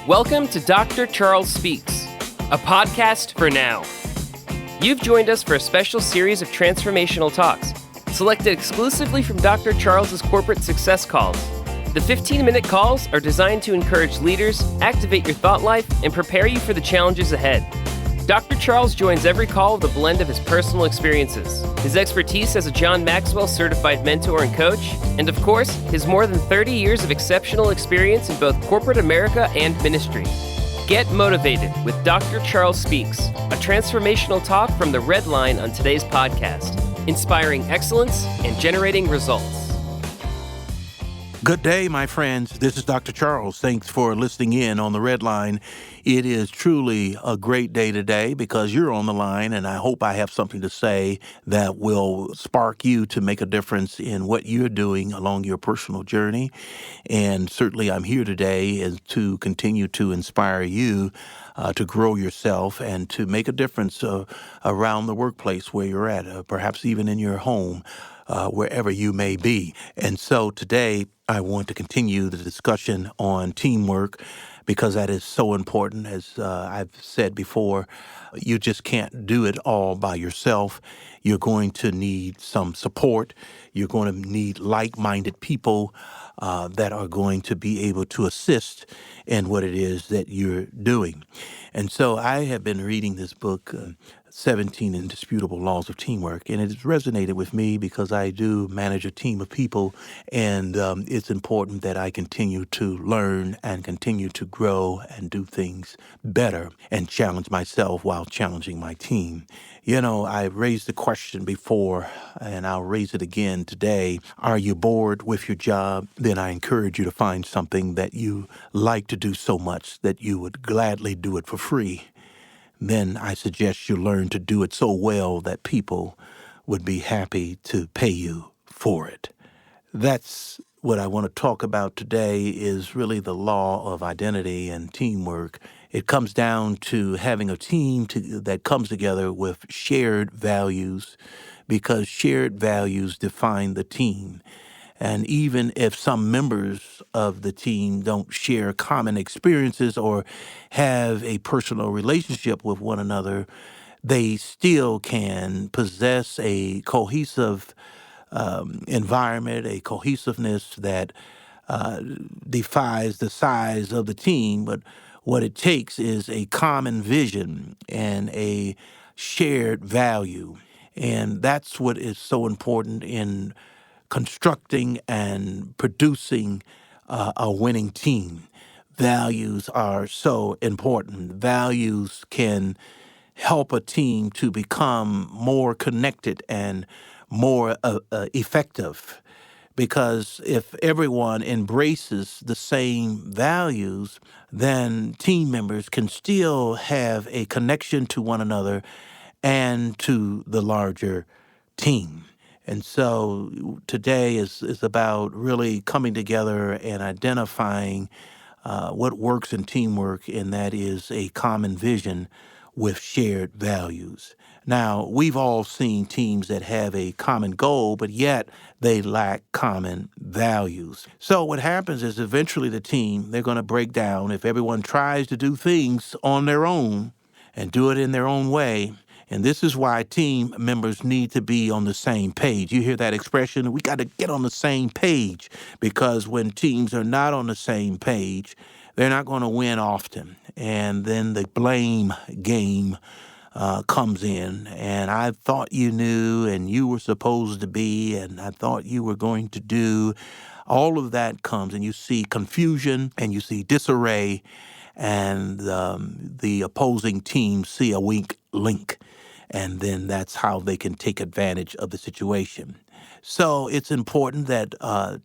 Welcome to Dr. Charles Speaks, a podcast for now. You've joined us for a special series of transformational talks, selected exclusively from Dr. Charles's corporate success calls. The 15-minute calls are designed to encourage leaders, activate your thought life, and prepare you for the challenges ahead. Dr. Charles joins every call with a blend of his personal experiences, his expertise as a John Maxwell certified mentor and coach, and of course, his more than 30 years of exceptional experience in both corporate America and ministry. Get motivated with Dr. Charles Speaks, a transformational talk from the Reddline on today's podcast, inspiring excellence and generating results. Good day, my friends. This is Dr. Charles. Thanks for listening in on the Reddline. It is truly a great day today because you're on the line, and I hope I have something to say that will spark you to make a difference in what you're doing along your personal journey. And certainly I'm here today is to continue to inspire you to grow yourself and to make a difference around the workplace where you're at, perhaps even in your home. Wherever you may be. And so today, I want to continue the discussion on teamwork because that is so important. As I've said before, you just can't do it all by yourself. You're going to need some support. You're going to need like-minded people that are going to be able to assist in what it is that you're doing. And so I have been reading this book, 17 Indisputable Laws of Teamwork, and it has resonated with me because I do manage a team of people, and it's important that I continue to learn and continue to grow and do things better and challenge myself while challenging my team. You know, I've raised the question before, and I'll raise it again today. Are you bored with your job? Then I encourage you to find something that you like to do so much that you would gladly do it for free. Then I suggest you learn to do it so well that people would be happy to pay you for it. That's what I want to talk about today is really the law of identity and teamwork. It comes down to having a team that comes together with shared values because shared values define the team. And even if some members of the team don't share common experiences or have a personal relationship with one another, they still can possess a cohesive environment, a cohesiveness that defies the size of the team. But what it takes is a common vision and a shared value. And that's what is so important in constructing and producing a winning team. Values are so important. Values can help a team to become more connected and more effective. Because if everyone embraces the same values, then team members can still have a connection to one another and to the larger team. And so today is about really coming together and identifying what works in teamwork, and that is a common vision with shared values. Now, we've all seen teams that have a common goal, but yet they lack common values. So what happens is eventually the team, they're going to break down if everyone tries to do things on their own and do it in their own way. And this is why team members need to be on the same page. You hear that expression? We got to get on the same page because when teams are not on the same page, they're not going to win often. And then the blame game comes in. And I thought you knew and you were supposed to be and I thought you were going to do. All of that comes and you see confusion and you see disarray and the opposing team see a weak link. And then that's how they can take advantage of the situation. So it's important that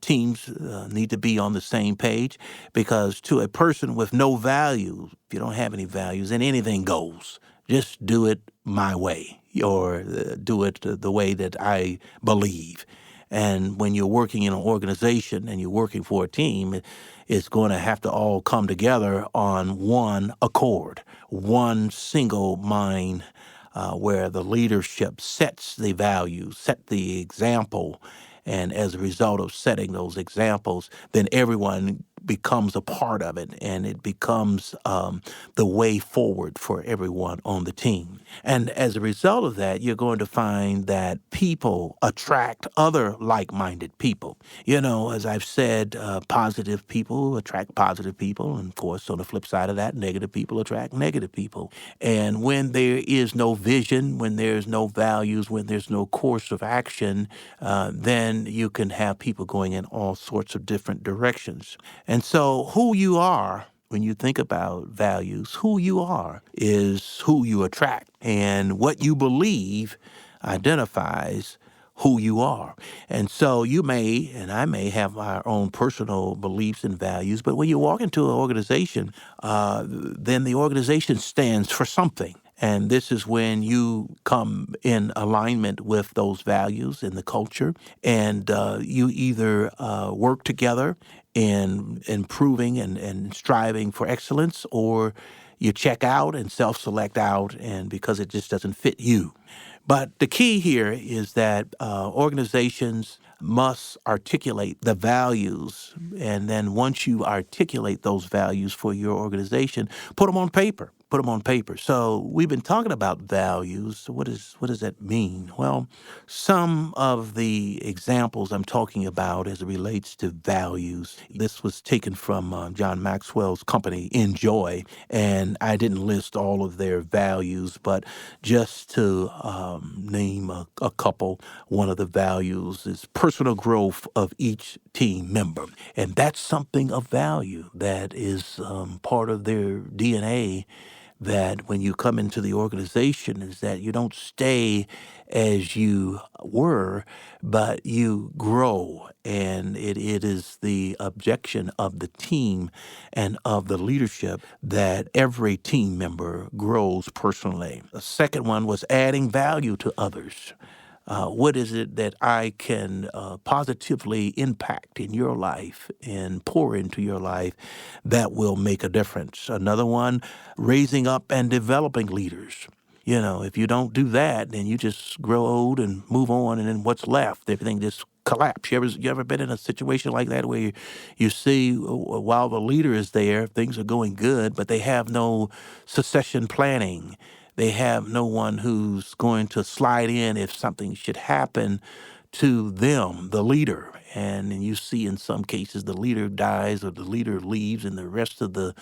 teams need to be on the same page because to a person with no values, if you don't have any values, then anything goes. Just do it my way or do it the way that I believe. And when you're working in an organization and you're working for a team, it's going to have to all come together on one accord, one single mind where the leadership sets the values, set the example, and as a result of setting those examples, then everyone becomes a part of it, and it becomes the way forward for everyone on the team. And as a result of that, you're going to find that people attract other like-minded people. You know, as I've said, positive people attract positive people. And of course, on the flip side of that, negative people attract negative people. And when there is no vision, when there's no values, when there's no course of action, then you can have people going in all sorts of different directions. And so who you are, when you think about values, who you are is who you attract. And what you believe identifies who you are. And so you may, and I may have our own personal beliefs and values, but when you walk into an organization, then the organization stands for something. And this is when you come in alignment with those values and the culture, and you either work together in improving and striving for excellence, or you check out and self-select out, and because it just doesn't fit you. But the key here is that organizations must articulate the values. And then once you articulate those values for your organization, put them on paper. Put them on paper. So we've been talking about values. So what does that mean? Well, some of the examples I'm talking about as it relates to values, this was taken from John Maxwell's company, Enjoy, and I didn't list all of their values, but just to name a couple, one of the values is personal growth of each team member. And that's something of value that is part of their DNA, that when you come into the organization is that you don't stay as you were, but you grow. And it is the objection of the team and of the leadership that every team member grows personally. The second one was adding value to others. What is it that I can positively impact in your life and pour into your life that will make a difference? Another one, raising up and developing leaders. You know, if you don't do that, then you just grow old and move on, and then what's left? Everything just collapse. You ever been in a situation like that where you see while the leader is there, things are going good, but they have no succession planning. They have no one who's going to slide in if something should happen to them, the leader. And you see in some cases the leader dies or the leader leaves, and the rest of the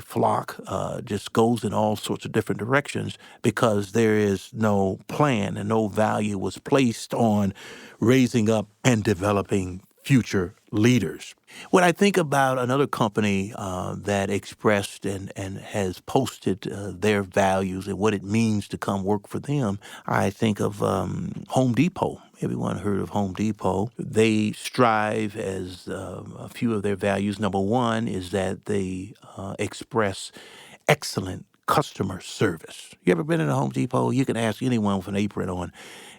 flock just goes in all sorts of different directions because there is no plan and no value was placed on raising up and developing future leaders. When I think about another company that expressed and has posted their values and what it means to come work for them, I think of Home Depot. Everyone heard of Home Depot. They strive as a few of their values. Number one is that they express excellent customer service. You ever been in a Home Depot? You can ask anyone with an apron on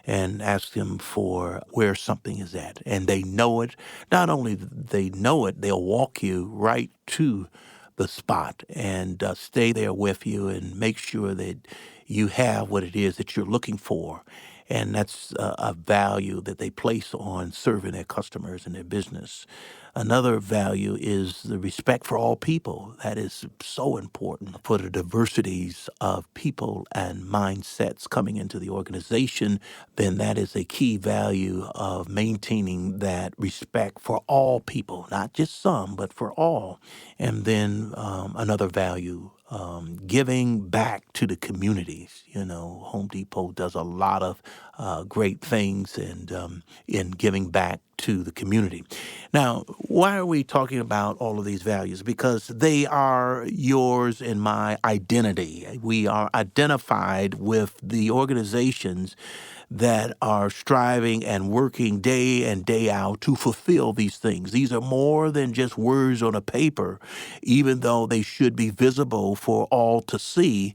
and ask them for where something is at. And they know it. Not only they know it, they'll walk you right to the spot and stay there with you and make sure that you have what it is that you're looking for. And that's a value that they place on serving their customers and their business. Another value is the respect for all people. That is so important for the diversities of people and mindsets coming into the organization. Then that is a key value of maintaining that respect for all people, not just some, but for all. And then another value, giving back to the communities. You know, Home Depot does a lot of great things and in giving back to the community. Now, why are we talking about all of these values? Because they are yours and my identity. We are identified with the organizations that are striving and working day in, day out to fulfill these things. These are more than just words on a paper, even though they should be visible for all to see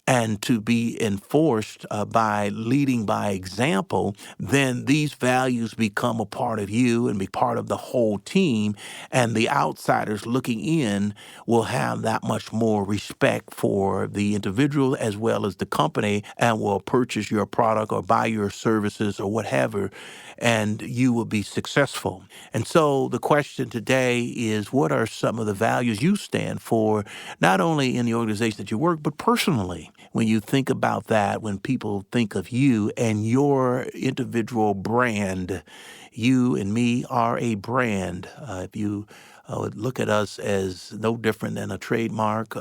and to be enforced by leading by example. Then these values become a part of you and be part of the whole team, and the outsiders looking in will have that much more respect for the individual as well as the company and will purchase your product or buy your your services or whatever, and you will be successful. And so the question today is, what are some of the values you stand for, not only in the organization that you work, but personally? When you think about that, when people think of you and your individual brand, you and me are a brand. If you would look at us as no different than a trademark,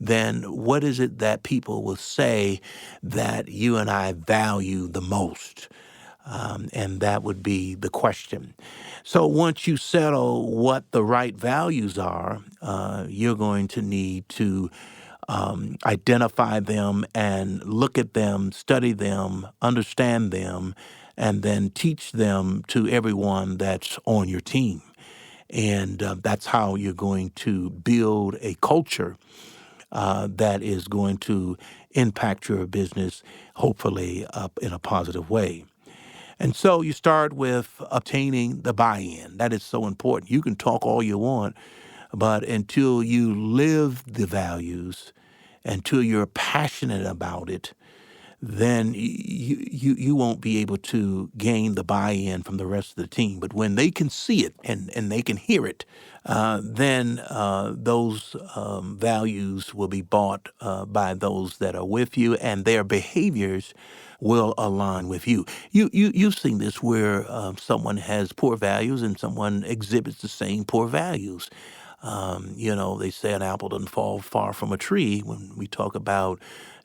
then what is it that people will say that you and I value the most? And that would be the question. So once you settle what the right values are, you're going to need to identify them and look at them, study them, understand them, and then teach them to everyone that's on your team. And that's how you're going to build a culture that is going to impact your business, hopefully in a positive way. And so you start with obtaining the buy-in. That is so important. You can talk all you want, but until you live the values, until you're passionate about it, then you won't be able to gain the buy-in from the rest of the team. But when they can see it and they can hear it, then those values will be bought by those that are with you, and their behaviors will align with you. You've seen this where someone has poor values and someone exhibits the same poor values. They say an apple doesn't fall far from a tree when we talk about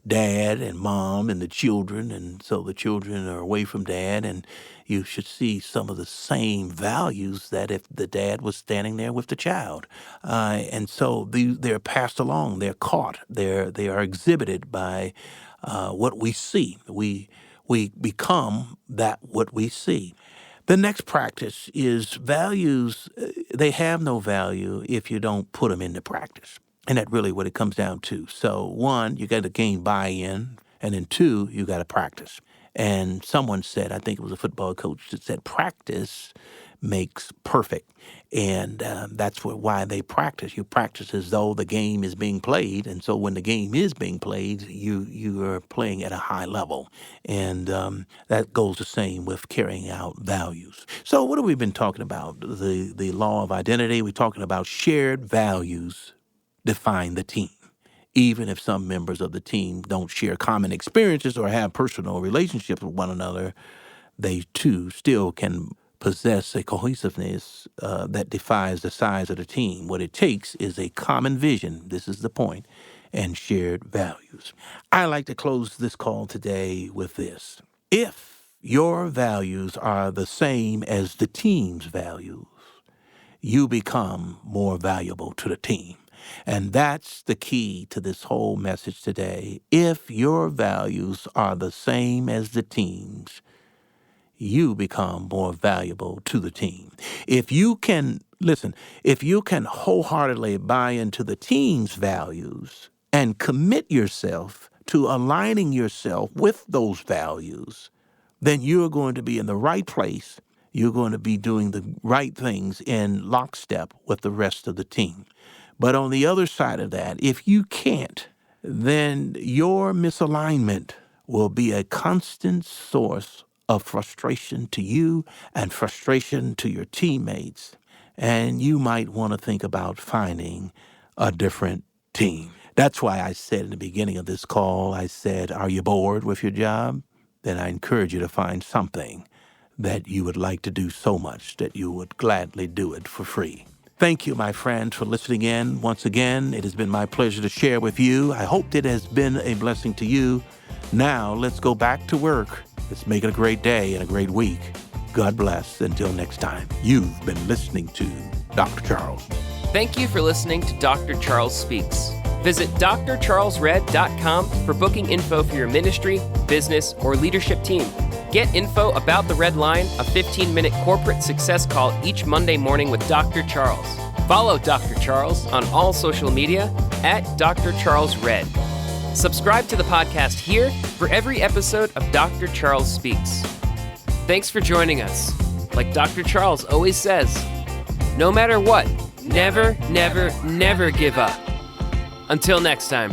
dad and mom and the children, and so the children are away from dad, and you should see some of the same values that if the dad was standing there with the child. And so they're passed along, they're caught, they are exhibited by what we see. We become that what we see. The next practice is values. They have no value if you don't put them into practice. And that's really what it comes down to. So one, you got to gain buy-in. And then two, you got to practice. And someone said, I think it was a football coach that said, practice makes perfect. And that's why they practice. You practice as though the game is being played. And so when the game is being played, you are playing at a high level. And that goes the same with carrying out values. So what have we been talking about? The law of identity. We're talking about shared values define the team. Even if some members of the team don't share common experiences or have personal relationships with one another, they too still can possess a cohesiveness that defies the size of the team. What it takes is a common vision, this is the point, and shared values. I like to close this call today with this. If your values are the same as the team's values, you become more valuable to the team. And that's the key to this whole message today. If your values are the same as the team's, you become more valuable to the team. If you can wholeheartedly buy into the team's values and commit yourself to aligning yourself with those values, then you're going to be in the right place. You're going to be doing the right things in lockstep with the rest of the team. But on the other side of that, if you can't, then your misalignment will be a constant source of frustration to you and frustration to your teammates. And you might want to think about finding a different team. That's why I said in the beginning of this call, I said, are you bored with your job? Then I encourage you to find something that you would like to do so much that you would gladly do it for free. Thank you, my friends, for listening in. Once again, it has been my pleasure to share with you. I hope it has been a blessing to you. Now, let's go back to work. Let's make it a great day and a great week. God bless. Until next time, you've been listening to Dr. Charles. Thank you for listening to Dr. Charles Speaks. Visit drcharlesred.com for booking info for your ministry, business, or leadership team. Get info about the Red Line, a 15-minute corporate success call each Monday morning with Dr. Charles. Follow Dr. Charles on all social media at Dr. Charles Red. Subscribe to the podcast here for every episode of Dr. Charles Speaks. Thanks for joining us. Like Dr. Charles always says, no matter what, never, never, never give up. Until next time.